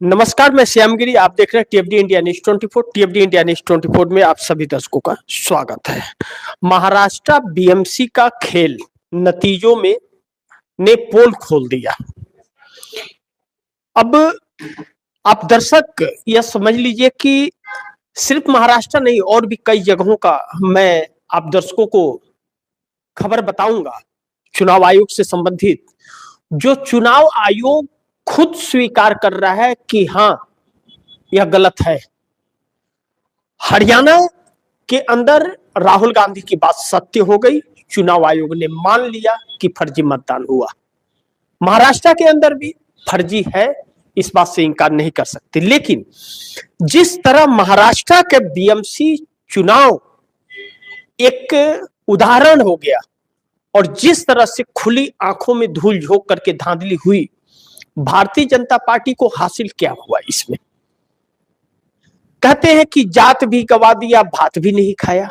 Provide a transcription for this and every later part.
नमस्कार, मैं श्यामगिरी। आप देख रहे हैं टीएफडी इंडिया न्यूज 24। टीएफडी इंडिया न्यूज 24 में आप सभी दर्शकों का स्वागत है। महाराष्ट्र बीएमसी का खेल नतीजों में ने पोल खोल दिया। अब आप दर्शक यह समझ लीजिए कि सिर्फ महाराष्ट्र नहीं और भी कई जगहों का मैं आप दर्शकों को खबर बताऊंगा चुनाव आयोग से संबंधित, जो चुनाव आयोग खुद स्वीकार कर रहा है कि हां यह गलत है। हरियाणा के अंदर राहुल गांधी की बात सत्य हो गई, चुनाव आयोग ने मान लिया कि फर्जी मतदान हुआ। महाराष्ट्र के अंदर भी फर्जी है, इस बात से इनकार नहीं कर सकते। लेकिन जिस तरह महाराष्ट्र के बीएमसी चुनाव एक उदाहरण हो गया और जिस तरह से खुली आंखों में धूल झोंक करके धांधली हुई, भारतीय जनता पार्टी को हासिल क्या हुआ? इसमें कहते हैं कि जात भी गवा दिया, भात भी नहीं खाया।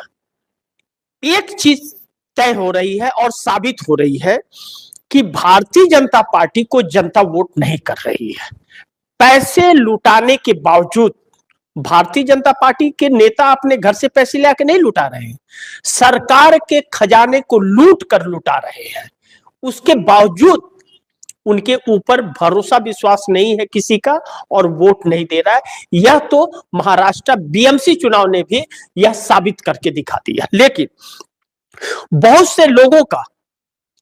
एक चीज तय हो रही है और साबित हो रही है कि भारतीय जनता पार्टी को जनता वोट नहीं कर रही है। पैसे लुटाने के बावजूद भारतीय जनता पार्टी के नेता अपने घर से पैसे लेकर नहीं लुटा रहे हैं, सरकार के खजाने को लूट कर लुटा रहे हैं। उसके बावजूद उनके ऊपर भरोसा विश्वास नहीं है किसी का और वोट नहीं दे रहा है। यह तो महाराष्ट्र बीएमसी चुनाव ने भी यह साबित करके दिखा दिया। लेकिन बहुत से लोगों का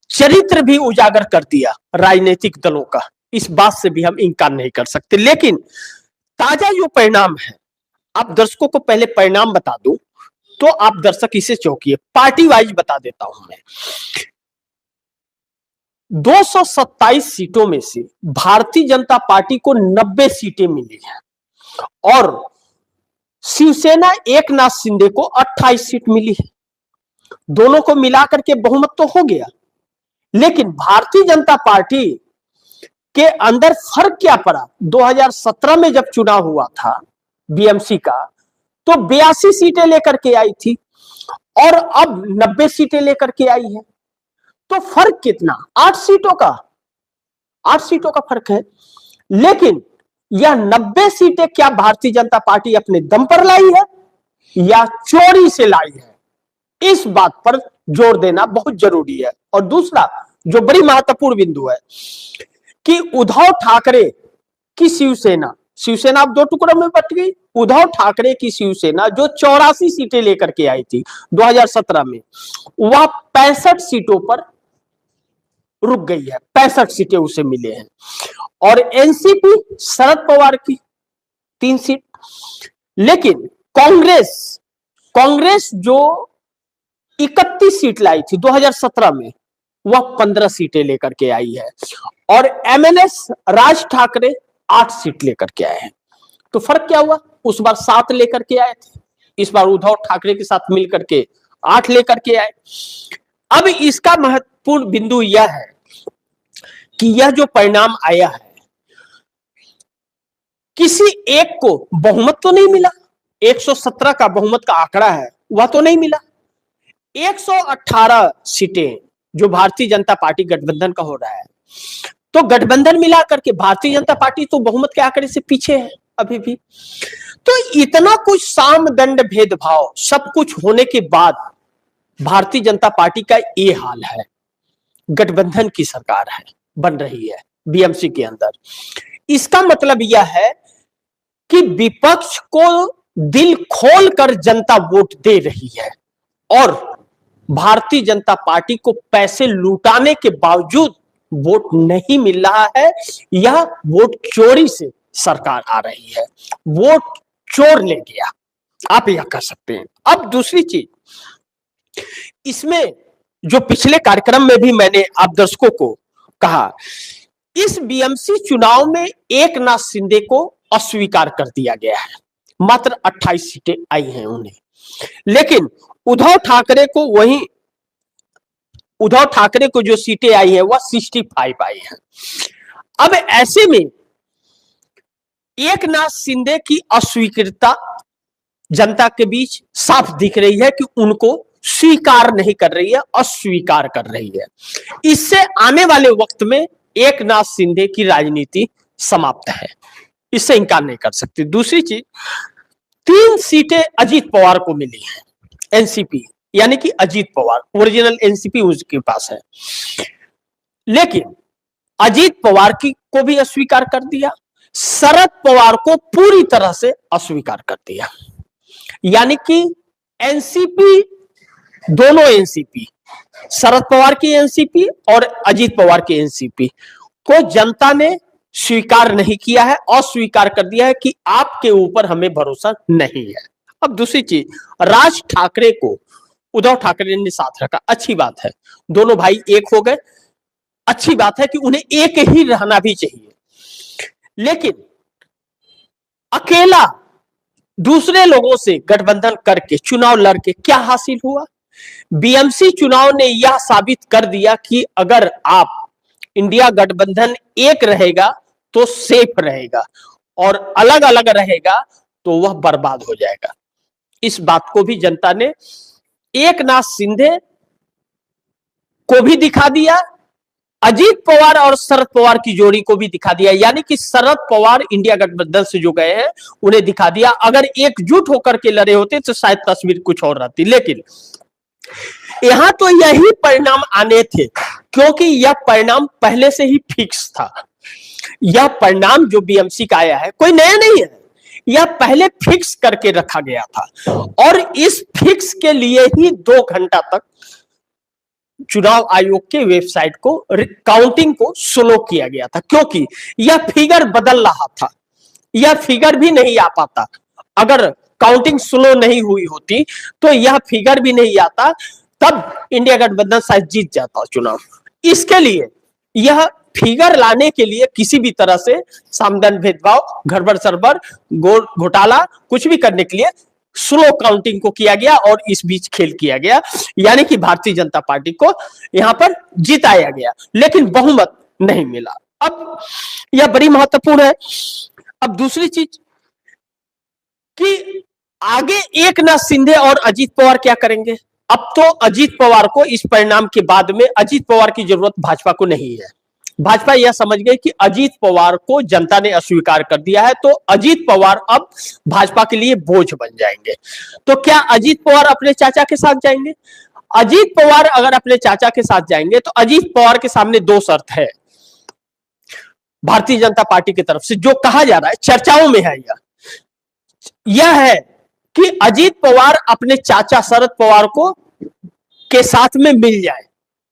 चरित्र भी उजागर कर दिया, राजनीतिक दलों का। इस बात से भी हम इनकार नहीं कर सकते। लेकिन ताजा जो परिणाम है, आप दर्शकों को पहले परिणाम बता दूं तो आप दर्शक इसे चौंकिए। पार्टी वाइज बता देता हूं मैं। 227 सीटों में से भारतीय जनता पार्टी को 90 सीटें मिली हैं और शिवसेना एकनाथ शिंदे को 28 सीट मिली है। दोनों को मिलाकर के बहुमत तो हो गया, लेकिन भारतीय जनता पार्टी के अंदर फर्क क्या पड़ा? 2017 में जब चुनाव हुआ था बीएमसी का, तो 82 सीटें लेकर के आई थी और अब 90 सीटें लेकर के आई है। तो फर्क कितना? 8 सीटों का फर्क है। लेकिन यह 90 सीटें क्या भारतीय जनता पार्टी अपने दम पर लाई है या चोरी से लाई है? इस बात पर जोर देना बहुत जरूरी है। और दूसरा जो बड़ी महत्वपूर्ण बिंदु है कि उद्धव ठाकरे की शिवसेना अब 2 टुकड़ों में बट गई। उद्धव ठाकरे की शिवसेना जो 84 सीटें लेकर के आई थी 2017 में, वह 65 सीटों पर रुक गई है। 65 सीटें उसे मिले हैं। और एनसीपी शरद पवार की 3 सीट। लेकिन कांग्रेस जो 31 सीट लाई थी 2017 में, वह 15 सीटें लेकर के आई है। और एमएनएस राज ठाकरे 8 सीट लेकर के आए हैं। तो फर्क क्या हुआ? उस बार 7 लेकर के आए थे, इस बार उद्धव ठाकरे के साथ मिलकर के 8 लेकर के आए। अब इसका महत्वपूर्ण बिंदु यह है कि यह जो परिणाम आया है, किसी एक को बहुमत तो नहीं मिला। 117 का बहुमत का आंकड़ा है, वह तो नहीं मिला। 118 सीटें जो भारतीय जनता पार्टी गठबंधन का हो रहा है, तो गठबंधन मिला करके भारतीय जनता पार्टी तो बहुमत के आंकड़े से पीछे है अभी भी। तो इतना कुछ साम दंड भेदभाव सब कुछ होने के बाद भारतीय जनता पार्टी का ये हाल है। गठबंधन की सरकार है, बन रही है बीएमसी के अंदर। इसका मतलब यह है कि विपक्ष को दिल खोलकर जनता वोट दे रही है और भारतीय जनता पार्टी को पैसे लुटाने के बावजूद वोट नहीं मिल रहा है। यह वोट चोरी से सरकार आ रही है, वोट चोर ले गया, आप यह कह सकते हैं। अब दूसरी चीज, इसमें जो पिछले कार्यक्रम में भी मैंने आप दर्शकों को कहा, इस बीएमसी चुनाव में एकनाथ शिंदे को अस्वीकार कर दिया गया है। मात्र 28 सीटें आई हैं उन्हें। लेकिन उद्धव ठाकरे को जो सीटें आई हैं वह 65 आई हैं। अब ऐसे में एकनाथ शिंदे की अस्वीकृता जनता के बीच साफ दिख रही है कि उनको स्वीकार नहीं कर रही है, अस्वीकार कर रही है। इससे आने वाले वक्त में एकनाथ शिंदे की राजनीति समाप्त है। इससे इनकार नहीं कर सकते। दूसरी चीज, 3 सीटें अजीत पवार को मिली है, एनसीपी यानी कि अजीत पवार, ओरिजिनल एनसीपी उसके पास है, लेकिन अजीत पवार की को भी अस्वीकार कर दिया, शरद पवार को पूरी तरह से अस्वीकार कर दिया। यानी कि एनसीपी, दोनों एनसीपी, शरद पवार की एनसीपी और अजीत पवार की एनसीपी को जनता ने स्वीकार नहीं किया है, अस्वीकार कर दिया है कि आपके ऊपर हमें भरोसा नहीं है। अब दूसरी चीज, राज ठाकरे को उद्धव ठाकरे ने साथ रखा, अच्छी बात है, दोनों भाई एक हो गए, अच्छी बात है कि उन्हें एक ही रहना भी चाहिए, लेकिन अकेला दूसरे लोगों से गठबंधन करके चुनाव लड़के क्या हासिल हुआ? बीएमसी चुनाव ने यह साबित कर दिया कि अगर आप इंडिया गठबंधन एक रहेगा तो सेफ रहेगा और अलग अलग रहेगा तो वह बर्बाद हो जाएगा। इस बात को भी जनता ने एकनाथ शिंदे को भी दिखा दिया, अजीत पवार और शरद पवार की जोड़ी को भी दिखा दिया। यानी कि शरद पवार इंडिया गठबंधन से जो गए हैं उन्हें दिखा दिया, अगर एकजुट होकर के लड़े होते तो शायद तस्वीर कुछ और रहती। लेकिन यहां तो यही परिणाम आने थे, क्योंकि यह परिणाम पहले से ही फिक्स था। यह परिणाम जो बीएमसी का आया है कोई नया नहीं है, यह पहले फिक्स करके रखा गया था और इस फिक्स के लिए ही 2 घंटा तक चुनाव आयोग के वेबसाइट को काउंटिंग को स्लो किया गया था, क्योंकि यह फिगर बदल रहा था, यह फिगर भी नहीं आ पाता। अगर काउंटिंग स्लो नहीं हुई होती तो यह फिगर भी नहीं आता, तब इंडिया गठबंधन शायद जीत जाता चुनाव। इसके लिए यह फिगर लाने के लिए किसी भी तरह से सामदान भेदभाव, गड़बड़ सरबर, घोटाला कुछ भी करने के लिए स्लो काउंटिंग को किया गया और इस बीच खेल किया गया, यानी कि भारतीय जनता पार्टी को यहां पर जिताया गया, लेकिन बहुमत नहीं मिला। अब यह बड़ी महत्वपूर्ण है। अब दूसरी चीज कि आगे एकनाथ शिंदे और अजीत पवार क्या करेंगे? अब तो अजीत पवार को इस परिणाम के बाद में अजीत पवार की जरूरत भाजपा को नहीं है। भाजपा यह समझ गई कि अजीत पवार को जनता ने अस्वीकार कर दिया है, तो अजीत पवार अब भाजपा के लिए बोझ बन जाएंगे। तो क्या अजीत पवार अपने चाचा के साथ जाएंगे? अजीत पवार अगर अपने चाचा के साथ जाएंगे तो अजीत पवार के सामने 2 शर्त है भारतीय जनता पार्टी की तरफ से, जो कहा जा रहा है, चर्चाओं में है, यह है कि अजीत पवार अपने चाचा शरद पवार को के साथ में मिल जाए,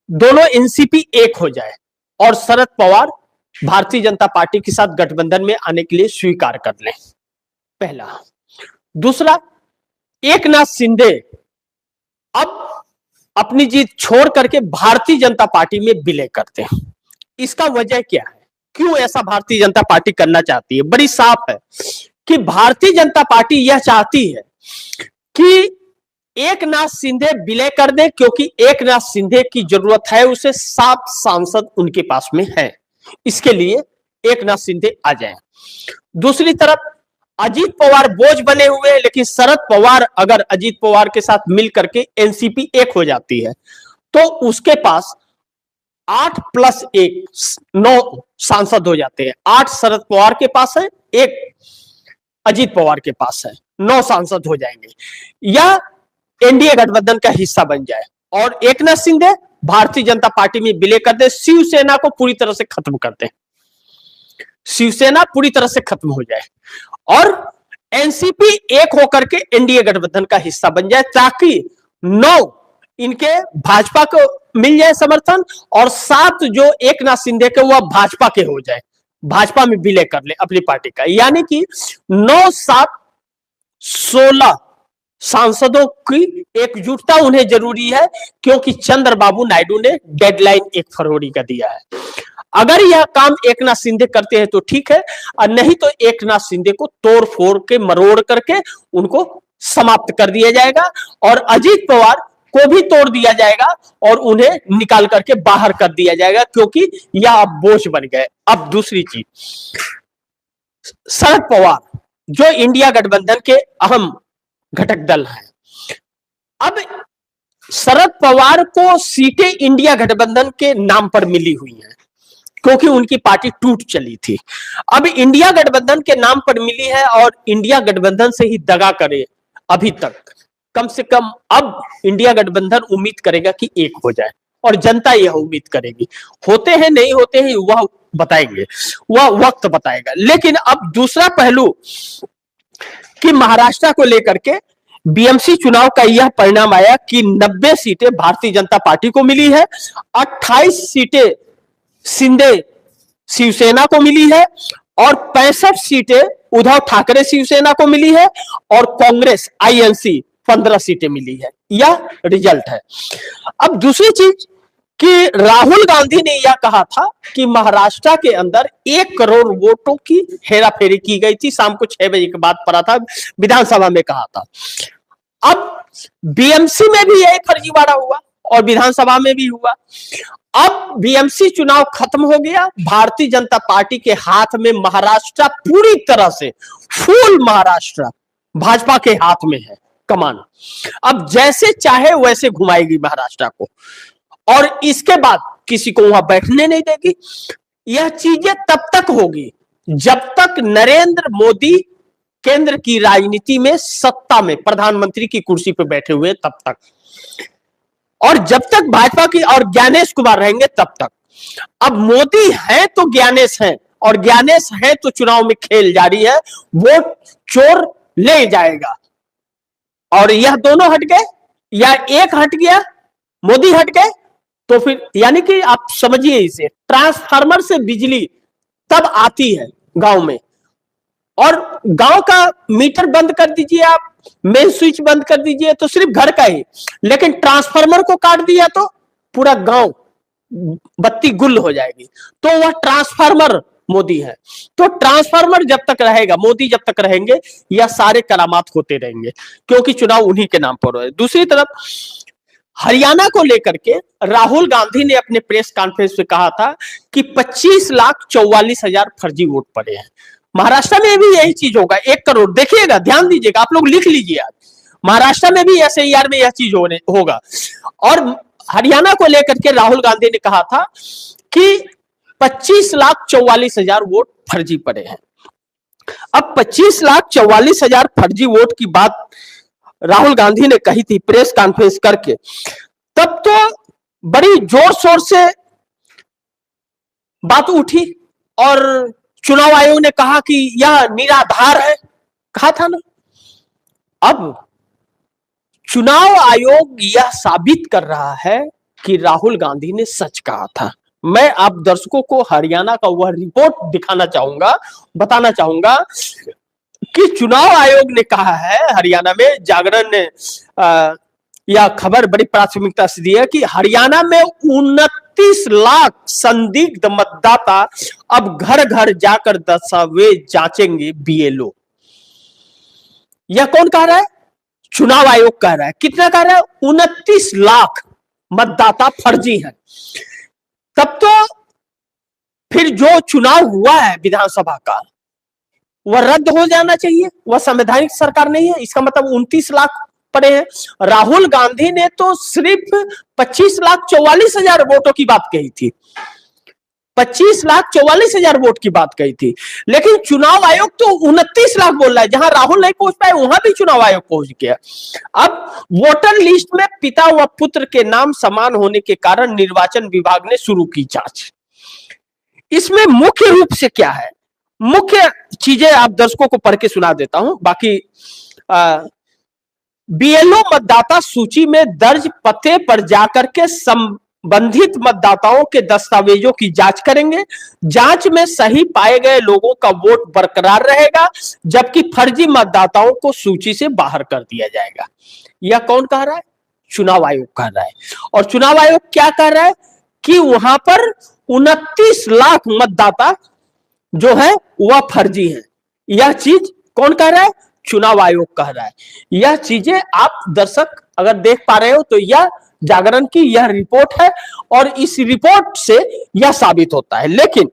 दोनों एनसीपी एक हो जाए और शरद पवार भारतीय जनता पार्टी के साथ गठबंधन में आने के लिए स्वीकार कर लें, पहला। दूसरा, एकनाथ शिंदे अब अपनी जीत छोड़ करके भारतीय जनता पार्टी में विलय करते हैं। इसका वजह क्या है, क्यों ऐसा भारतीय जनता पार्टी करना चाहती है? बड़ी साफ है कि भारतीय जनता पार्टी यह चाहती है कि एकनाथ शिंदे विलय कर दे, क्योंकि एकनाथ शिंदे की जरूरत है, उसे 7 सांसद उनके पास में है, इसके लिए एकनाथ शिंदे आ जाए। दूसरी तरफ अजीत पवार बोझ बने हुए हैं, लेकिन शरद पवार अगर अजीत पवार के साथ मिल करके एनसीपी एक हो जाती है तो उसके पास 8 + 1 9 सांसद हो जाते हैं। 8 शरद पवार के पास है, 1 अजीत पवार के पास है, 9 सांसद हो जाएंगे। यह एनडीए गठबंधन का हिस्सा बन जाए और एकनाथ शिंदे भारतीय जनता पार्टी में विलय कर दे, शिवसेना को पूरी तरह से खत्म कर दे, शिवसेना पूरी तरह से खत्म हो जाए और एनसीपी एक होकर के एनडीए गठबंधन का हिस्सा बन जाए, ताकि 9 इनके भाजपा को मिल जाए समर्थन और 7 जो एकनाथ शिंदे के वह भाजपा के हो जाए, भाजपा में विलय कर ले अपनी पार्टी का। यानी कि 9, 7, 16 सांसदों की एकजुटता उन्हें जरूरी है, क्योंकि चंद्रबाबू नायडू ने डेडलाइन 1 फरवरी का दिया है। अगर यह काम एकनाथ शिंदे करते हैं तो ठीक है, और नहीं तो एकनाथ शिंदे को तोड़ फोड़ के मरोड़ करके उनको समाप्त कर दिया जाएगा और अजीत पवार को भी तोड़ दिया जाएगा और उन्हें निकाल करके बाहर कर दिया जाएगा, क्योंकि यह अब बोझ बन गए। अब दूसरी चीज, शरद पवार जो इंडिया गठबंधन के अहम घटक दल है, अब शरद पवार को सीटें इंडिया गठबंधन के नाम पर मिली हुई हैं क्योंकि उनकी पार्टी टूट चली थी। अब इंडिया गठबंधन के नाम पर मिली है और इंडिया गठबंधन से ही दगा करे अभी तक। कम से कम अब इंडिया गठबंधन उम्मीद करेगा कि एक हो जाए और जनता यह उम्मीद करेगी। होते हैं नहीं होते हैं वह बताएंगे, वह वक्त बताएगा। लेकिन अब दूसरा पहलू कि महाराष्ट्र को लेकर के बीएमसी चुनाव का यह परिणाम आया कि 90 सीटें भारतीय जनता पार्टी को मिली है, 28 सीटें शिंदे शिवसेना को मिली है और 65 सीटें उद्धव ठाकरे शिवसेना को मिली है और कांग्रेस आईएनसी 15 सीटें मिली है। यह रिजल्ट है। अब दूसरी चीज कि राहुल गांधी ने यह कहा था कि महाराष्ट्र के अंदर 1 करोड़ वोटों की हेराफेरी की गई थी। शाम को 6 बजे के बाद पड़ा था, विधानसभा में कहा था। अब बीएमसी में भी यही फर्जीवाड़ा हुआ और विधानसभा में भी हुआ। अब बीएमसी चुनाव खत्म हो गया, भारतीय जनता पार्टी के हाथ में महाराष्ट्र पूरी तरह से, फुल महाराष्ट्र भाजपा के हाथ में है कमान। अब जैसे चाहे वैसे घुमाएगी महाराष्ट्र को और इसके बाद किसी को वहां बैठने नहीं देगी। यह चीजें तब तक होगी जब तक नरेंद्र मोदी केंद्र की राजनीति में सत्ता में प्रधानमंत्री की कुर्सी पर बैठे हुए तब तक, और जब तक भाजपा की और ज्ञानेश कुमार रहेंगे तब तक। अब मोदी है तो ज्ञानेश है और ज्ञानेश है तो चुनाव में खेल जारी है, वोट चोर ले जाएगा। और यह दोनों हट गए या एक हट गया, मोदी हट गए, तो फिर यानी कि आप समझिए इसे, ट्रांसफार्मर से बिजली तब आती है गांव में, और गांव का मीटर बंद कर दीजिए आप, मेन स्विच बंद कर दीजिए तो सिर्फ घर का ही, लेकिन ट्रांसफार्मर को काट दिया तो पूरा गांव बत्ती गुल हो जाएगी। तो वह ट्रांसफार्मर मोदी है। तो ट्रांसफार्मर जब तक रहेगा, मोदी जब तक रहेंगे, यह सारे करामात होते रहेंगे क्योंकि चुनाव उन्हीं के नाम पर है। दूसरी तरफ हरियाणा को लेकर के राहुल गांधी ने अपने प्रेस कॉन्फ्रेंस में कहा था कि 25,44,000 फर्जी वोट पड़े हैं। महाराष्ट्र में भी यही चीज होगा, 1 करोड़। देखिएगा, ध्यान दीजिएगा, आप लोग लिख लीजिए आज, महाराष्ट्र में भी एसआईआर में यह चीज होगा। और हरियाणा को लेकर के राहुल गांधी ने कहा था कि 25,44,000 वोट फर्जी पड़े हैं। अब 25,44,000 फर्जी वोट की बात राहुल गांधी ने कही थी प्रेस कॉन्फ्रेंस करके, तब तो बड़ी जोर शोर से बात उठी और चुनाव आयोग ने कहा कि यह निराधार है, कहा था ना। अब चुनाव आयोग यह साबित कर रहा है कि राहुल गांधी ने सच कहा था। मैं आप दर्शकों को हरियाणा का वह रिपोर्ट दिखाना चाहूंगा, बताना चाहूंगा कि चुनाव आयोग ने कहा है, हरियाणा में जागरण ने यह खबर बड़ी प्राथमिकता से दी है कि हरियाणा में 29 लाख संदिग्ध मतदाता अब घर घर जाकर दस्तावेज जांचेंगे बीएलओ। यह कौन कह रहा है? चुनाव आयोग कह रहा है। कितना कह रहा है? 29 लाख मतदाता फर्जी हैं। तब तो फिर जो चुनाव हुआ है विधानसभा का वह रद्द हो जाना चाहिए, वह संवैधानिक सरकार नहीं है। इसका मतलब 29 लाख पड़े हैं। राहुल गांधी ने तो सिर्फ 25,44,000 वोटों की बात कही थी, 25,44,000 वोट की बात कही थी, लेकिन चुनाव आयोग तो 29 लाख बोल रहा है। जहां राहुल नहीं पहुंच पाए वहां भी चुनाव आयोग पहुंच गया। अब वोटर लिस्ट में पिता व पुत्र के नाम समान होने के कारण निर्वाचन विभाग ने शुरू की जांच। इसमें मुख्य रूप से क्या है? मुख्य चीजें आप दर्शकों को पढ़ के सुना देता हूं, बाकी बीएलओ मतदाता सूची में दर्ज पते पर जाकर के संबंधित मतदाताओं के दस्तावेजों की जांच करेंगे। जांच में सही पाए गए लोगों का वोट बरकरार रहेगा, जबकि फर्जी मतदाताओं को सूची से बाहर कर दिया जाएगा। यह कौन कह रहा है? चुनाव आयोग कह रहा है। और चुनाव आयोग क्या कह रहा है कि वहां पर 29 लाख मतदाता जो है वह फर्जी है। यह चीज कौन कह रहा है? चुनाव आयोग कह रहा है। यह चीजें आप दर्शक अगर देख पा रहे हो तो यह जागरण की यह रिपोर्ट है और इस रिपोर्ट से यह साबित होता है। लेकिन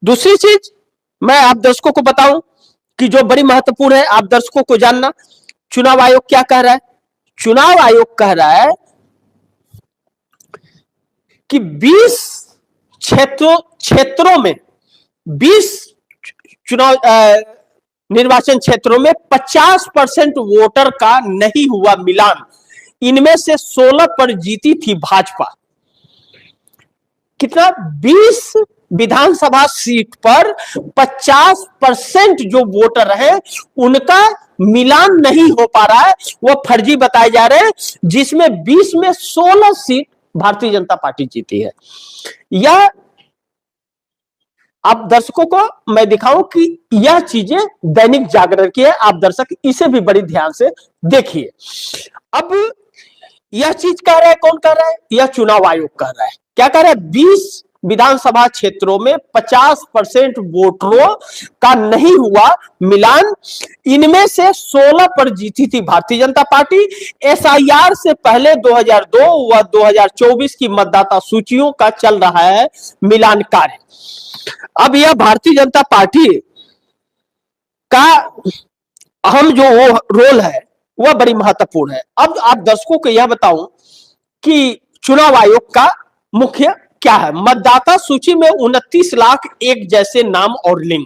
दूसरी चीज मैं आप दर्शकों को बताऊं कि जो बड़ी महत्वपूर्ण है, आप दर्शकों को जानना, चुनाव आयोग क्या कह रहा है? चुनाव आयोग कह रहा है कि 20 क्षेत्रों में 20 चुनाव निर्वाचन क्षेत्रों में 50% वोटर का नहीं हुआ मिलान। इनमें से 16 पर जीती थी भाजपा। कितना? 20 विधानसभा सीट पर 50% जो वोटर है उनका मिलान नहीं हो पा रहा है, वो फर्जी बताए जा रहे हैं, जिसमें 20 में 16 सीट भारतीय जनता पार्टी जीती है। यह आप दर्शकों को मैं दिखाऊं कि यह चीजें दैनिक जागरण की है। आप दर्शक इसे भी बड़ी ध्यान से देखिए। अब यह चीज कह रहा है, कौन कह रहा है? यह चुनाव आयोग कह रहा है। क्या कह रहा है? 20 विधानसभा क्षेत्रों में 50% वोटरों का नहीं हुआ मिलान। इनमें से 16 पर जीती थी भारतीय जनता पार्टी। एसआईआर से पहले 2002 व 2024 की मतदाता सूचियों का चल रहा है मिलान कार्य। अब यह भारतीय जनता पार्टी का अहम जो वो रोल है वह बड़ी महत्वपूर्ण है। अब आप दर्शकों को यह बताऊं कि चुनाव आयोग का मुख्य क्या है। मतदाता सूची में 29 लाख एक जैसे नाम और लिंग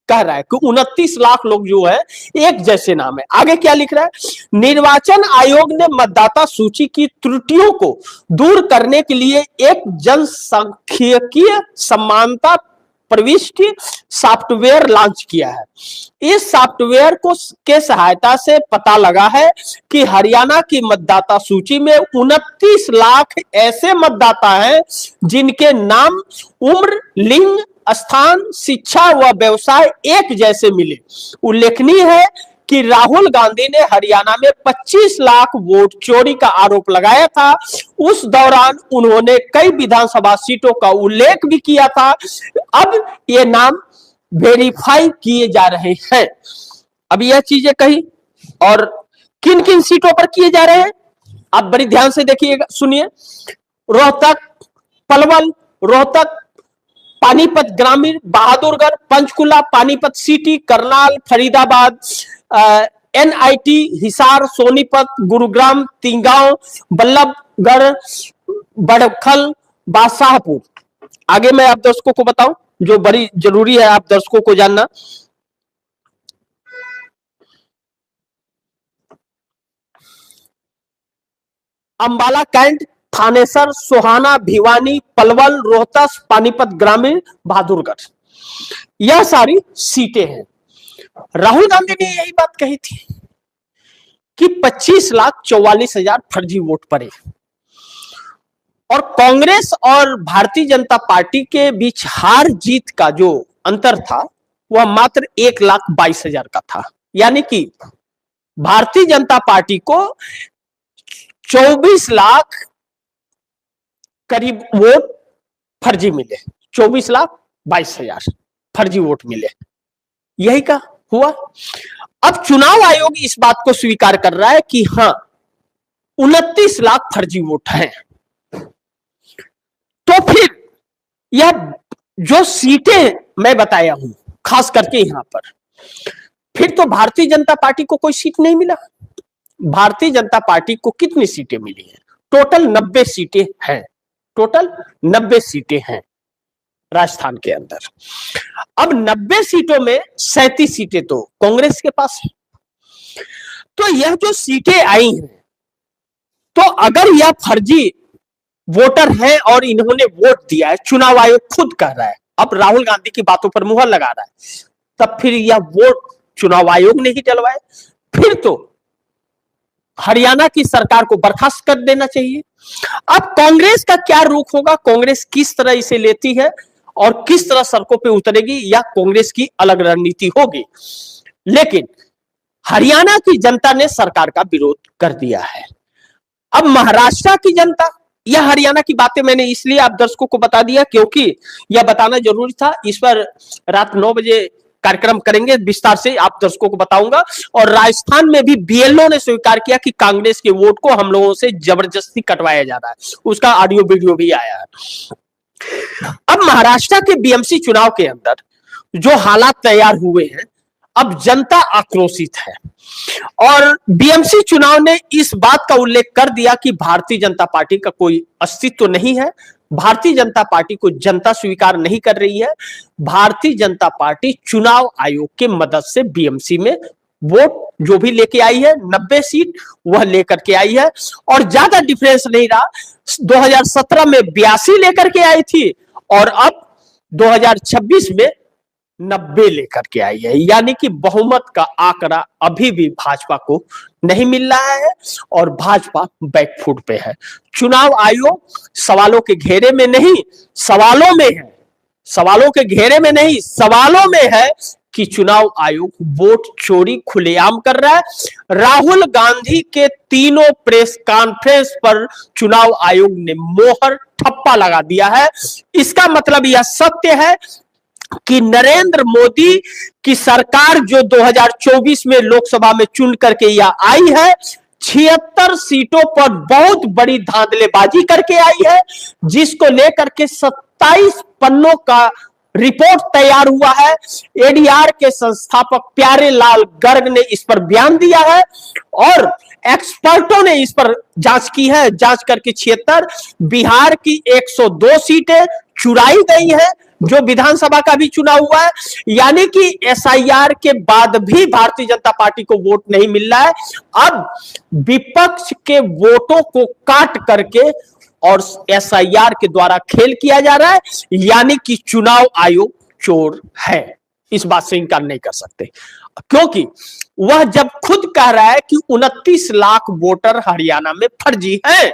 कह रहा है कि 29 लाख लोग जो है एक जैसे नाम है। आगे क्या लिख रहा है? निर्वाचन आयोग ने मतदाता सूची की त्रुटियों को दूर करने के लिए एक जनसांख्यिकीय समानता प्रविष्टि सॉफ्टवेयर लॉन्च किया है। इस सॉफ्टवेयर को के सहायता से पता लगा है कि हरियाणा की मतदाता सूची में 29 लाख ऐसे मतदाता हैं जिनके नाम, उम्र, लिंग, स्थान, शिक्षा व व्यवसाय एक जैसे मिले। उल्लेखनीय है कि राहुल गांधी ने हरियाणा में 25 लाख वोट चोरी का आरोप लगाया था। उस दौरान उन्होंने कई विधानसभा सीटों का उल्लेख भी किया था। अब ये नाम वेरीफाई किए जा रहे हैं। अब यह चीजें कही और किन किन सीटों पर किए जा रहे हैं आप बड़ी ध्यान से देखिएगा, सुनिए। रोहतक, पलवल, रोहतक, पानीपत ग्रामीण, बहादुरगढ़, पंचकुला, पानीपत सिटी, करनाल, फरीदाबाद, एनआईटी, हिसार, सोनीपत, गुरुग्राम, तिंगांव, बल्लभगढ़, बड़खल, बादशाहपुर। आगे मैं आप दर्शकों को बताऊं जो बड़ी जरूरी है आप दर्शकों को जानना। अंबाला कैंट, थानेसर, सोहाना, भिवानी, पलवल, रोहतस, पानीपत ग्रामीण, बहादुरगढ़, यह सारी सीटें हैं। राहुल गांधी ने यही बात कही थी कि 25,44,000 फर्जी वोट पड़े और कांग्रेस और भारतीय जनता पार्टी के बीच हार जीत का जो अंतर था वह मात्र 1,22,000 का था। यानी कि भारतीय जनता पार्टी को 24 लाख करीब वोट फर्जी मिले, 24,22,000 फर्जी वोट मिले। यही का हुआ। अब चुनाव आयोग इस बात को स्वीकार कर रहा है कि हां 29 लाख फर्जी वोट हैं। तो फिर यह जो सीटें मैं बताया हूं खास करके यहां पर, फिर तो भारतीय जनता पार्टी को कोई सीट नहीं मिला। भारतीय जनता पार्टी को कितनी सीटें मिली हैं? टोटल 90 सीटें हैं। टोटल 90 सीटें हैं राजस्थान के अंदर। अब 90 सीटों में 37 सीटें तो कांग्रेस के पास है। तो यह जो सीटें आई हैं, तो अगर यह फर्जी वोटर है और इन्होंने वोट दिया है, चुनाव आयोग खुद कह रहा है, अब राहुल गांधी की बातों पर मुहर लगा रहा है, तब फिर यह वोट चुनाव आयोग ने ही डलवाए। फिर तो हरियाणा की सरकार को बर्खास्त कर देना चाहिए। अब कांग्रेस का क्या रुख होगा, कांग्रेस किस तरह इसे लेती है और किस तरह सड़कों पे उतरेगी, या कांग्रेस की अलग रणनीति होगी। लेकिन हरियाणा की जनता ने सरकार का विरोध कर दिया है। अब महाराष्ट्र की जनता, यह हरियाणा की बातें मैंने इसलिए आप दर्शकों को बता दिया क्योंकि यह बताना जरूरी था। इस पर रात 9 बजे कार्यक्रम करेंगे, विस्तार से आप दर्शकों को बताऊंगा। और राजस्थान में भी बीएलओ ने स्वीकार किया कि कांग्रेस के वोट को हम लोगों से जबरदस्ती कटवाया जा रहा है, उसका ऑडियो वीडियो भी आया है। अब महाराष्ट्र के बीएमसी चुनाव के अंदर जो हालात तैयार हुए हैं, अब जनता आक्रोशित है और बीएमसी चुनाव ने इस बात का उल्लेख कर दिया कि भारतीय जनता पार्टी का कोई अस्तित्व नहीं है, भारतीय जनता पार्टी को जनता स्वीकार नहीं कर रही है। भारतीय जनता पार्टी चुनाव आयोग के मदद से बीएमसी में वोट जो भी लेके आई है 90 सीट वह लेकर के आई है और ज्यादा डिफरेंस नहीं रहा। 2017 में 82 लेकर के आई थी और अब 2026 में 90 लेकर के आई है, यानी कि बहुमत का आंकड़ा अभी भी भाजपा को नहीं मिल रहा है और भाजपा बैकफुट पे है। चुनाव आयोग सवालों के घेरे में नहीं, सवालों में है, सवालों के घेरे में नहीं, सवालों में है कि चुनाव आयोग वोट चोरी खुलेआम कर रहा है। राहुल गांधी के तीनों प्रेस कॉन्फ्रेंस पर चुनाव आयोग ने मोहर ठप्पा लगा दिया है। इसका मतलब यह सत्य है कि नरेंद्र मोदी की सरकार जो 2024 में लोकसभा में चुन करके यह आई है 76 सीटों पर बहुत बड़ी धांधलेबाजी करके आई है, जिसको लेकर के 27 पन्नों का रिपोर्ट तैयार हुआ है। एडीआर के संस्थापक प्यारे लाल गर्ग ने इस पर बयान दिया है और एक्सपर्टों ने इस पर जांच की है। जांच करके 76 बिहार की 102 सीटें चुराई गई है जो विधानसभा का भी चुनाव हुआ है, यानी कि एसआईआर के बाद भी भारतीय जनता पार्टी को वोट नहीं मिल रहा है। अब विपक्ष के वोटों को काट करके और एसआईआर के द्वारा खेल किया जा रहा है, यानी कि चुनाव आयोग चोर है। इस बात से इनकार नहीं कर सकते, क्योंकि वह जब खुद कह रहा है कि 29 लाख वोटर हरियाणा में फर्जी हैं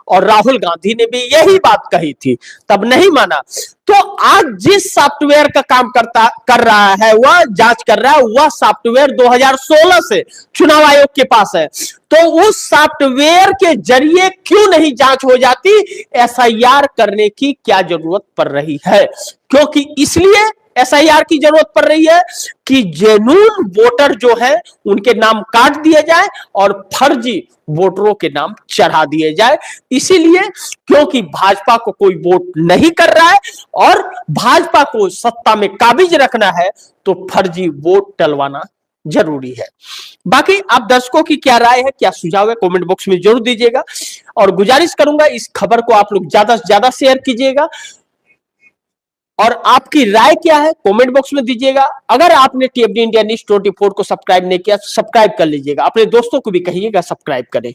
और राहुल गांधी ने भी यही बात कही थी, तब नहीं माना। तो आज जिस सॉफ्टवेयर का काम कर रहा है, वह जांच कर रहा है, वह सॉफ्टवेयर 2016 से चुनाव आयोग के पास है। तो उस सॉफ्टवेयर के जरिए क्यों नहीं जांच हो जाती? एसआईआर करने की क्या जरूरत पड़ रही है? क्योंकि इसलिए एसआईआर की जरूरत पड़ रही है कि जेन्युइन वोटर जो है उनके नाम काट दिए जाए और फर्जी वोटरों के नाम चढ़ा दिए जाए। इसीलिए क्योंकि भाजपा को कोई वोट नहीं कर रहा है और भाजपा को सत्ता में काबिज रखना है, तो फर्जी वोट टलवाना जरूरी है। बाकी आप दर्शकों की क्या राय है, क्या सुझाव है, कमेंट बॉक्स में जरूर दीजिएगा और गुजारिश करूंगा इस खबर को आप लोग ज्यादा से ज्यादा शेयर कीजिएगा और आपकी राय क्या है कमेंट बॉक्स में दीजिएगा। अगर आपने टीएफडी इंडिया न्यूज़ 24 को सब्सक्राइब नहीं किया, सब्सक्राइब कर लीजिएगा। अपने दोस्तों को भी कहिएगा सब्सक्राइब करें।